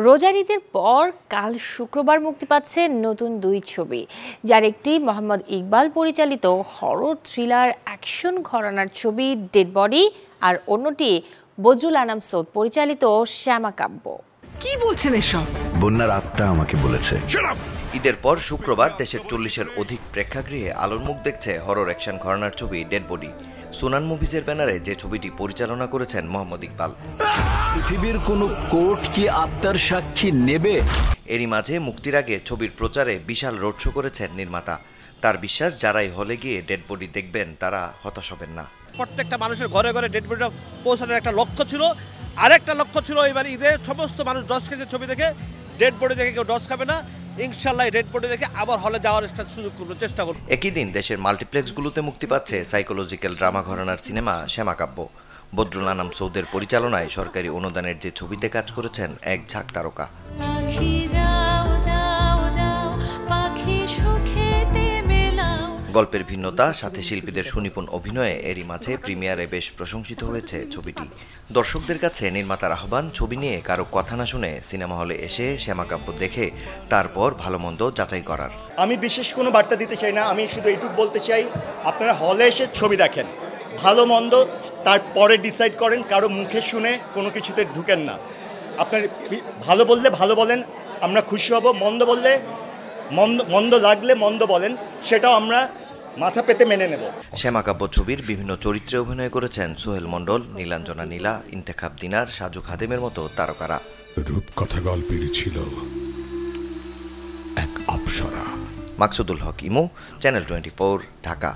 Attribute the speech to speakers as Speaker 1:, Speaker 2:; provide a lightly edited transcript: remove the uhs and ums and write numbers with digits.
Speaker 1: রোজার ঈদের পর কাল শুক্রবার মুক্তি পাচ্ছে নতুন দুই ছবি, যার একটি মোহাম্মদ ইকবাল পরিচালিত হরর থ্রিলার অ্যাকশন ঘরানার ছবি ডেড বডি, আর অন্যটি বজরুল আনাম সৌদ পরিচালিত শ্যামা কাব্য।
Speaker 2: কি বলছেন এসব?
Speaker 3: বন্যার আত্মা আমাকে বলেছে।
Speaker 4: ঈদের পর শুক্রবার দেশের 40-এর অধিক প্রেক্ষাগৃহে আলোর মুখ দেখছে হরর অ্যাকশন ঘরানার ছবি ডেড বডি। সুনান মুভিজের ব্যানারে যে ছবিটি পরিচালনা করেছেন মোহাম্মদ ইকবাল।
Speaker 3: পৃথিবীর কোনো কোর্ট কি আত্মার সাক্ষী নেবে?
Speaker 4: এরই মাঝে মুক্তির আগে ছবির প্রচারে বিশাল রোড শো করেছেন নির্মাতা। তার বিশ্বাস, যারাই হলে গিয়ে ডেড বডি দেখবেন তারা হতাশ হবেন না।
Speaker 5: প্রত্যেকটা মানুষের ঘরে ঘরে ডেড বডিটা পৌঁছানোর একটা লক্ষ্য ছিল। আরেকটা লক্ষ্য ছিল এবার ঈদে সমস্ত মানুষ ডস খেয়েছে ছবি দেখে, ডেড বডি দেখে কেউ ডস খাবে না। ইনশাল্লাহ ডেড বডি দেখে আবার হলে যাওয়ার একটা সুযোগ করবো, চেষ্টা করবো।
Speaker 4: একই দিন দেশের মাল্টিপ্লেক্সগুলোতে মুক্তি পাচ্ছে সাইকোলজিক্যাল ড্রামা ঘরানার সিনেমা শ্যামা কাব্য। বজরুল আনাম সৌদের পরিচালনায় সরকারি অনুদানের যে ছবিতে কাজ করেছেন এক ঝাঁক তারকা। গল্পের ভিন্নতা, সাথে শিল্পীদের সুনিপুণ অভিনয়ে এরই মাঝে প্রিমিয়ারে বেশ প্রশংসিত হয়েছে ছবিটি। দর্শকদের কাছে নির্মাতার আহ্বান, ছবি নিয়ে কারো কথা না শুনে সিনেমা হলে এসে শ্যামা কাব্য দেখে তারপর ভালো মন্দ যাচাই করার।
Speaker 6: আমি বিশেষ কোনো বার্তা দিতে চাই না, আমি শুধু এইটুকু বলতে চাই, আপনারা হলে এসে ছবি দেখেন, ভালো মন্দ তারপরে ডিসাইড করেন, কারো মুখে শুনে কোনো কিছুতে ঢুকেন না। আপনার ভালো বললে ভালো বলেন, আমরা খুশি হব। মন্দ বললে মন্দ লাগলে মন্দ বলেন, সেটাও আমরা মাথা পেতে মেনে নেব।
Speaker 4: শ্যামা কাব্য ছবির বিভিন্ন চরিত্রে অভিনয় করেছেন সোহেল মণ্ডল, নীলাঞ্জনা নীলা, ইন্তেখাব দিনার, সাজু খাদেমের মতো তারকারা।
Speaker 7: রূপকথা গল্পের ছিল এক অপ্সরা।
Speaker 4: মাকসুদুল হক ইমু, চ্যানেল 24, ঢাকা।